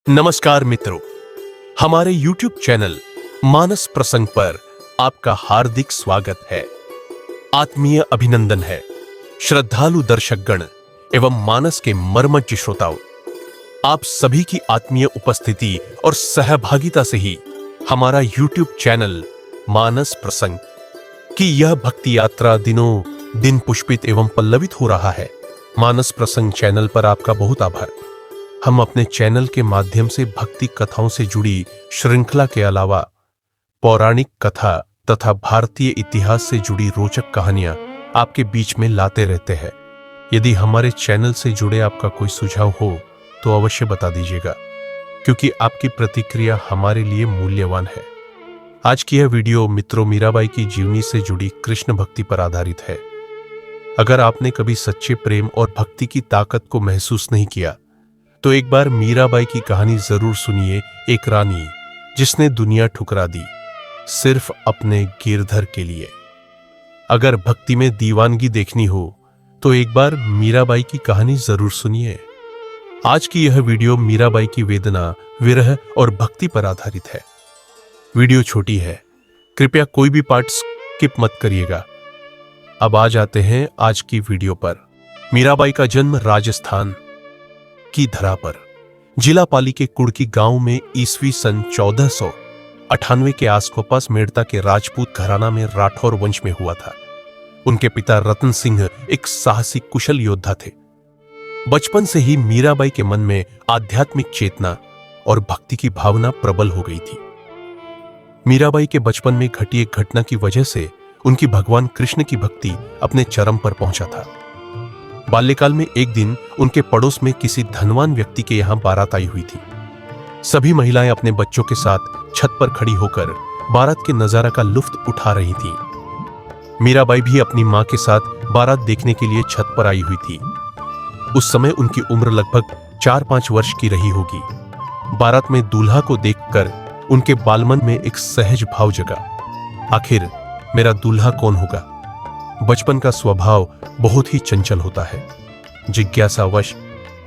नमस्कार मित्रों, हमारे YouTube चैनल मानस प्रसंग पर आपका हार्दिक स्वागत है। आत्मीय अभिनंदन है श्रद्धालु दर्शकगण एवं मानस के मर्मज्ञ श्रोताओं। आप सभी की आत्मीय उपस्थिति और सहभागिता से ही हमारा YouTube चैनल मानस प्रसंग की यह भक्ति यात्रा दिनों दिन पुष्पित एवं पल्लवित हो रहा है। मानस प्रसंग चैनल पर आपका बहुत आभार। हम अपने चैनल के माध्यम से भक्ति कथाओं से जुड़ी श्रृंखला के अलावा पौराणिक कथा तथा भारतीय इतिहास से जुड़ी रोचक कहानियां आपके बीच में लाते रहते हैं। यदि हमारे चैनल से जुड़े आपका कोई सुझाव हो तो अवश्य बता दीजिएगा, क्योंकि आपकी प्रतिक्रिया हमारे लिए मूल्यवान है। आज की यह वीडियो मित्रों मीराबाई की जीवनी से जुड़ी कृष्ण भक्ति पर आधारित है। अगर आपने कभी सच्चे प्रेम और भक्ति की ताकत को महसूस नहीं किया तो एक बार मीराबाई की कहानी जरूर सुनिए। एक रानी जिसने दुनिया ठुकरा दी सिर्फ अपने गिरधर के लिए। अगर भक्ति में दीवानगी देखनी हो तो एक बार मीराबाई की कहानी जरूर सुनिए। आज की यह वीडियो मीराबाई की वेदना, विरह और भक्ति पर आधारित है। वीडियो छोटी है, कृपया कोई भी पार्ट स्किप मत करिएगा। अब आ जाते हैं आज की वीडियो पर। मीराबाई का जन्म राजस्थान की धरा पर जिला पाली के कुड़की गांव में ईस्वी सन 1498 के आसपास मेड़ता के राजपूत घराना में राठौर वंश में हुआ था। उनके पिता रतन सिंह एक साहसी कुशल योद्धा थे। बचपन से ही मीराबाई के मन में आध्यात्मिक चेतना और भक्ति की भावना प्रबल हो गई थी। मीराबाई के बचपन में घटी एक घटना की वजह से उनकी भगवान कृष्ण की भक्ति अपने चरम पर पहुंचा था। बाल्यकाल में एक दिन उनके पड़ोस में किसी धनवान व्यक्ति के यहां बारात आई हुई थी। सभी महिलाएं अपने बच्चों के साथ छत पर खड़ी होकर बारात के नजारा का लुत्फ उठा रही थीं। मीराबाई भी अपनी मां के साथ बारात देखने के लिए छत पर आई हुई थी। उस समय उनकी उम्र लगभग 4-5 वर्ष की रही होगी। बारात में दूल्हा को देखकर उनके बालमन में एक सहज भाव जगा। आखिर मेरा दूल्हा कौन होगा? बचपन का स्वभाव बहुत ही चंचल होता है। जिज्ञासावश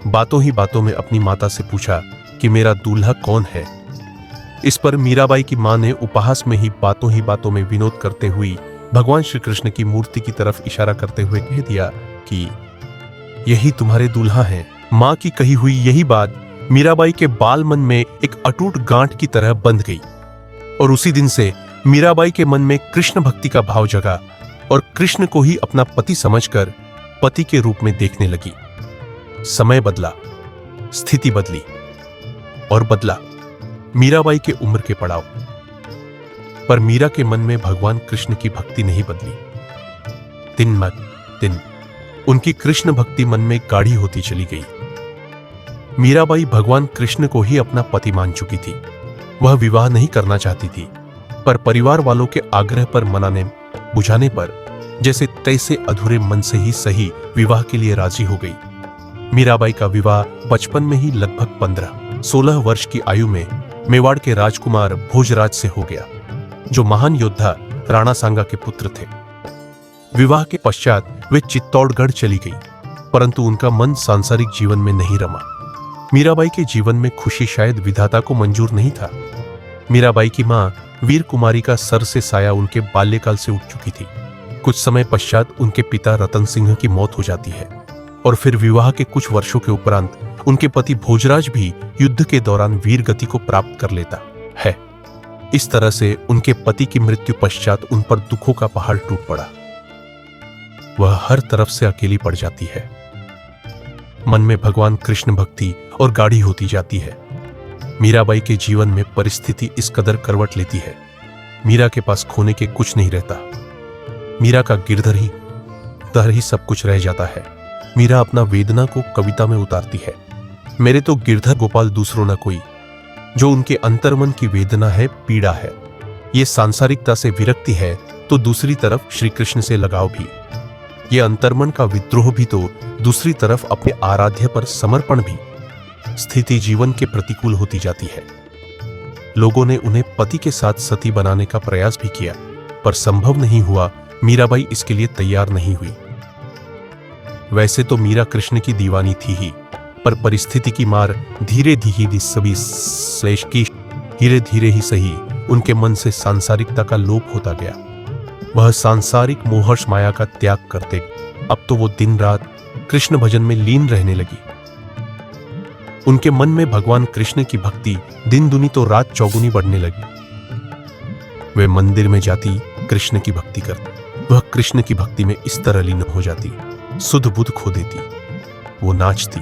बातों ही बातों में अपनी माता से पूछा कि मेरा दूल्हा कौन है। इस पर मीराबाई की मां ने उपहास में ही बातों में विनोद करते हुए भगवान श्री कृष्ण की मूर्ति की तरफ इशारा करते हुए कह दिया कि यही तुम्हारे दूल्हा हैं। मां की कही हुई यही बात मीराबाई के बाल मन में एक अटूट गांठ की तरह बंध गई और उसी दिन से मीराबाई के मन में कृष्ण भक्ति का भाव जगा और कृष्ण को ही अपना पति समझकर पति के रूप में देखने लगी। समय बदला, स्थिति बदली और बदला मीराबाई के उम्र के पड़ाव, पर मीरा के मन में भगवान कृष्ण की भक्ति नहीं बदली। दिन ब दिन उनकी कृष्ण भक्ति मन में गाढ़ी होती चली गई। मीराबाई भगवान कृष्ण को ही अपना पति मान चुकी थी। वह विवाह नहीं करना चाहती थी, पर परिवार वालों के आग्रह पर मनाने बुझाने पर जैसे तैसे अधूरे मन से ही सही विवाह के लिए राजी हो गई। मीराबाई का विवाह बचपन में ही लगभग 15-16 वर्ष की आयु में मेवाड़ के राजकुमार भोजराज से हो गया, जो महान योद्धा राणा सांगा के पुत्र थे। विवाह के पश्चात वे चित्तौड़गढ़ चली गई, परंतु उनका मन सांसारिक जीवन में नहीं रमा। मीराबाई के जीवन में खुशी शायद विधाता को मंजूर नहीं था। मीराबाई की मां वीर कुमारी का सर से साया उनके बाल्यकाल से उठ चुकी थी। कुछ समय पश्चात उनके पिता रतन सिंह की मौत हो जाती है और फिर विवाह के कुछ वर्षों के उपरांत उनके पति भोजराज भी युद्ध के दौरान वीर गति को प्राप्त कर लेता है। इस तरह से उनके पति की मृत्यु पश्चात उन पर दुखों का पहाड़ टूट पड़ा। वह हर तरफ से अकेली पड़ जाती है। मन में भगवान कृष्ण भक्ति और गाढ़ी होती जाती है। मीराबाई के जीवन में परिस्थिति इस कदर करवट लेती है, मीरा के पास खोने के कुछ नहीं रहता। मीरा का गिरधर ही सब कुछ रह जाता है। मीरा अपना वेदना को कविता में उतारती है। मेरे तो गिरधर गोपाल दूसरों न कोई, जो उनके अंतर्मन की वेदना है, पीड़ा है। ये सांसारिकता से विरक्ति है तो दूसरी तरफ श्री कृष्ण से लगाव भी। ये अंतर्मन का विद्रोह भी तो दूसरी तरफ अपने आराध्य पर समर्पण भी। स्थिति जीवन के प्रतिकूल होती जाती है। लोगों ने उन्हें पति के साथ सती बनाने का प्रयास भी किया, पर संभव नहीं हुआ। मीराबाई इसके लिए तैयार नहीं हुई। वैसे तो मीरा कृष्ण की दीवानी थी ही, पर परिस्थिति की मार धीरे धीरे सभी श्लेष की धीरे धीरे ही सही उनके मन से सांसारिकता का लोप होता गया। वह सांसारिक मोहर्ष माया का त्याग करते अब तो वो दिन रात कृष्ण भजन में लीन रहने लगी। उनके मन में भगवान कृष्ण की भक्ति दिन दुनी तो रात चौगुनी बढ़ने लगी। वे मंदिर में जाती, कृष्ण की भक्ति करती। वह कृष्ण की भक्ति में इस तरह लीन हो जाती, सुध बुध खो देती। वो नाचती,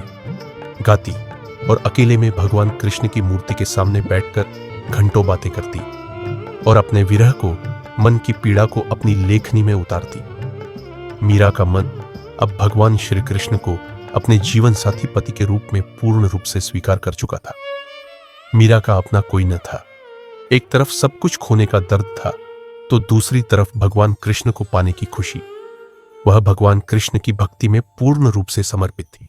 गाती और अकेले में भगवान कृष्ण की मूर्ति के सामने बैठकर घंटों बातें करती और अपने विरह को, मन की पीड़ा को अपनी लेखनी में उतारती। मीरा का मन अब भगवान श्री कृष्ण को अपने जीवन साथी पति के रूप में पूर्ण रूप से स्वीकार कर चुका था। मीरा का अपना कोई न था। एक तरफ सब कुछ खोने का दर्द था तो दूसरी तरफ भगवान कृष्ण को पाने की खुशी। वह भगवान कृष्ण की भक्ति में पूर्ण रूप से समर्पित थी।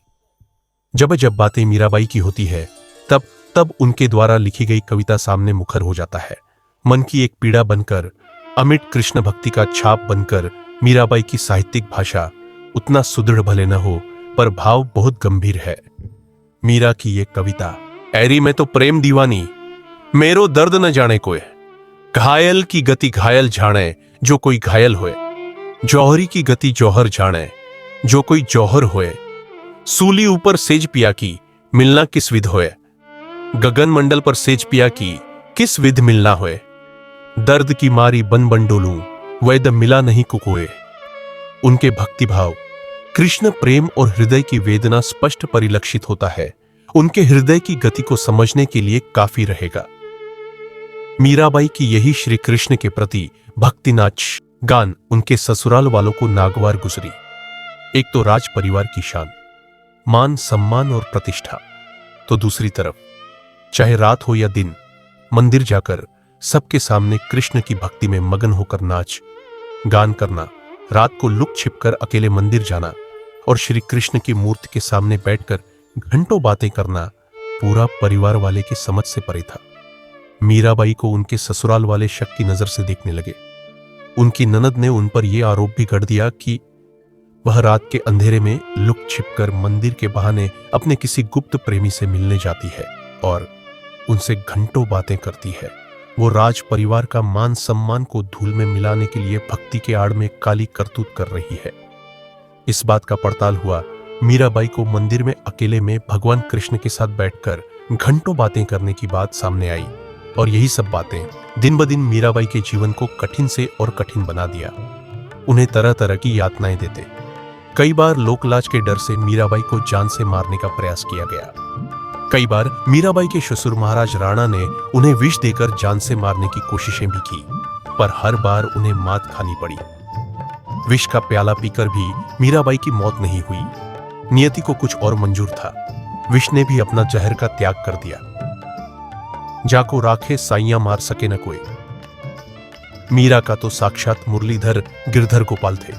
जब जब बातें मीराबाई की होती है तब तब उनके द्वारा लिखी गई कविता सामने मुखर हो जाता है। मन की एक पीड़ा बनकर, अमिट कृष्ण भक्ति का छाप बनकर मीराबाई की साहित्यिक भाषा उतना सुदृढ़ भले न हो पर भाव बहुत गंभीर है। मीरा की ये कविता, ऐरी में तो प्रेम दीवानी, मेरो दर्द न जाने कोई, घायल की गति घायल जाने जो कोई घायल होए, जौहरी की गति जौहर जाने जो कोई जौहर होए, सूली ऊपर सेज पिया की मिलना किस विध होए, गगन मंडल पर सेज पिया की किस विध मिलना होए, दर्द की मारी बन बन डोलूं वैद मिला नहीं कुकोए। उनके भक्ति भाव, कृष्ण प्रेम और हृदय की वेदना स्पष्ट परिलक्षित होता है। उनके हृदय की गति को समझने के लिए काफी रहेगा। मीराबाई की यही श्री कृष्ण के प्रति भक्ति नाच गान उनके ससुराल वालों को नागवार गुजरी। एक तो राज परिवार की शान, मान सम्मान और प्रतिष्ठा, तो दूसरी तरफ चाहे रात हो या दिन मंदिर जाकर सबके सामने कृष्ण की भक्ति में मगन होकर नाच गान करना, रात को लुक छिपकर अकेले मंदिर जाना और श्री कृष्ण की मूर्ति के सामने बैठकर घंटों बातें करना पूरा परिवार वाले की समझ से परे था। मीराबाई को उनके ससुराल वाले शक की नजर से देखने लगे। उनकी ननद ने उन पर यह आरोप भी गढ़ दिया कि वह रात के अंधेरे में लुक छिपकर मंदिर के बहाने अपने किसी गुप्त प्रेमी से मिलने जाती है और उनसे घंटों बातें करती है। वो राज परिवार का मान सम्मान को धूल में मिलाने के लिए भक्ति के आड़ में काली करतूत कर रही है। इस बात का पड़ताल हुआ। मीराबाई को मंदिर में अकेले में भगवान कृष्ण के साथ बैठकर घंटों बातें करने की बात सामने आई और यही सब बातें दिन ब दिन मीराबाई के जीवन को कठिन से और कठिन बना दिया। उन्हें तरह तरह की यातनाएं देते। कई बार लोकलाज के डर से मीराबाई को जान से मारने का प्रयास किया गया। कई बार मीराबाई के ससुर महाराज राणा ने उन्हें विष देकर जान से मारने की कोशिशें भी की, पर हर बार उन्हें मात खानी पड़ी। विष का प्याला पीकर भी मीराबाई की मौत नहीं हुई। नियति को कुछ और मंजूर था। विष ने भी अपना जहर का त्याग कर दिया। जाको राखे साइयां मार सके न कोई। मीरा का तो साक्षात मुरलीधर गिरधर गोपाल थे।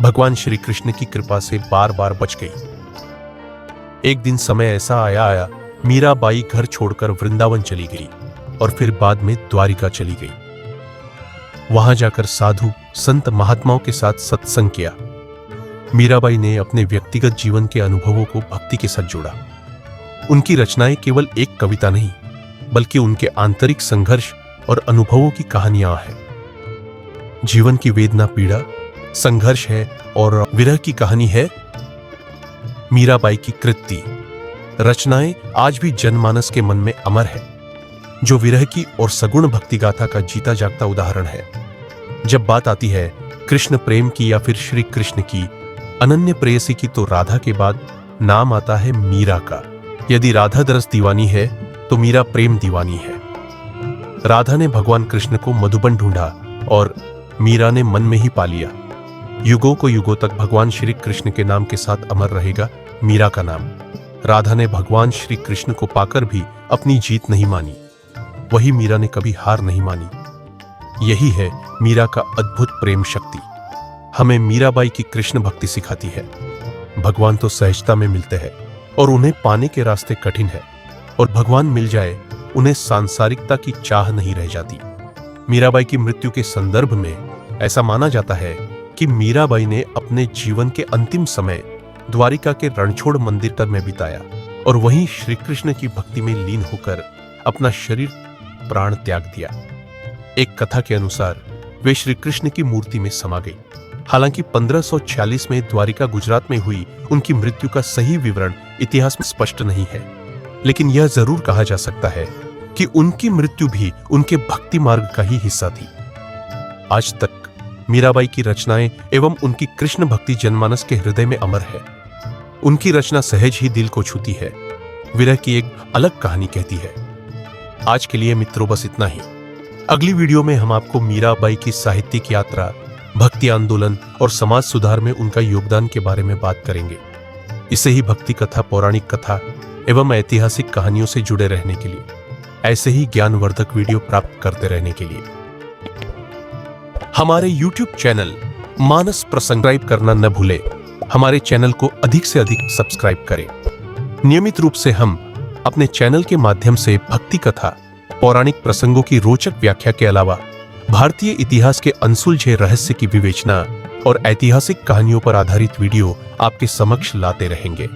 भगवान श्री कृष्ण की कृपा से बार बार बच गई। एक दिन समय ऐसा आया मीराबाई घर छोड़कर वृंदावन चली गई और फिर बाद में द्वारिका चली गई। वहां जाकर साधु संत महात्माओं के साथ सत्संग किया। मीराबाई ने अपने व्यक्तिगत जीवन के अनुभवों को भक्ति के साथ जोड़ा। उनकी रचनाएं केवल एक कविता नहीं बल्कि उनके आंतरिक संघर्ष और अनुभवों की कहानियां हैं। जीवन की वेदना पीड़ा संघर्ष है और विरह की कहानी है मीराबाई की कृति। रचनाएं आज भी जनमानस के मन में अमर है, जो विरह की और सगुण भक्ति गाथा का जीता जागता उदाहरण है। जब बात आती है कृष्ण प्रेम की या फिर श्री कृष्ण की अनन्य प्रेयसी की तो राधा के बाद नाम आता है मीरा का। यदि राधा दरस दीवानी है तो मीरा प्रेम दीवानी है। राधा ने भगवान कृष्ण को मधुबन ढूंढा और मीरा ने मन में ही पा लिया। युगों को युगों तक भगवान श्री कृष्ण के नाम के साथ अमर रहेगा मीरा का नाम। राधा ने भगवान श्री कृष्ण को पाकर भी अपनी जीत नहीं मानी, वही मीरा ने कभी हार नहीं मानी। यही है मीरा का अद्भुत प्रेम शक्ति। हमें मीराबाई की कृष्ण भक्ति सिखाती है। भगवान तो सहजता में मिलते हैं और उन्हें पाने के रास्ते कठिन है, और भगवान मिल जाए उन्हें सांसारिकता की चाह नहीं रह जाती। मीराबाई की मृत्यु के संदर्भ में ऐसा माना जाता है कि मीराबाई ने अपने जीवन के अंतिम समय द्वारिका के रणछोड़ मंदिर तक में बिताया और वहीं श्री कृष्ण की भक्ति में लीन होकर अपना शरीर प्राण त्याग दिया। एक कथा के अनुसार वे श्री कृष्ण की मूर्ति में समा गई। हालांकि 1546 में द्वारिका गुजरात में हुई उनकी मृत्यु का सही विवरण इतिहास में स्पष्ट नहीं है, लेकिन यह जरूर कहा जा सकता है कि उनकी मृत्यु भी उनके भक्ति मार्ग का ही हिस्सा थी। आज तक मीराबाई की रचनाएं एवं उनकी कृष्ण भक्ति जनमानस के हृदय में अमर है। उनकी रचना सहज ही दिल को छूती है, विरह की एक अलग कहानी कहती है। आज के लिए मित्रों बस इतना ही। अगली वीडियो में हम आपको मीराबाई की साहित्यिक यात्रा, भक्ति आंदोलन और समाज सुधार में उनका योगदान के बारे में बात करेंगे। इसे ही भक्ति कथा, पौराणिक कथा एवं ऐतिहासिक कहानियों से जुड़े रहने के लिए, ऐसे ही ज्ञानवर्धक वीडियो प्राप्त करते रहने के लिए हमारे YouTube चैनल मानस प्रसंग सब्सक्राइब करना न भूले। हमारे चैनल को अधिक से अधिक सब्सक्राइब करें। नियमित रूप से हम अपने चैनल के माध्यम से भक्ति कथा, पौराणिक प्रसंगों की रोचक व्याख्या के अलावा भारतीय इतिहास के अनसुलझे रहस्य की विवेचना और ऐतिहासिक कहानियों पर आधारित वीडियो आपके समक्ष लाते रहेंगे।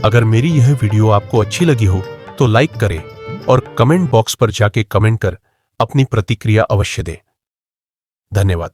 अगर मेरी यह वीडियो आपको अच्छी लगी हो तो लाइक करें और कमेंट बॉक्स पर जाके कमेंट कर अपनी प्रतिक्रिया अवश्य दें। धन्यवाद।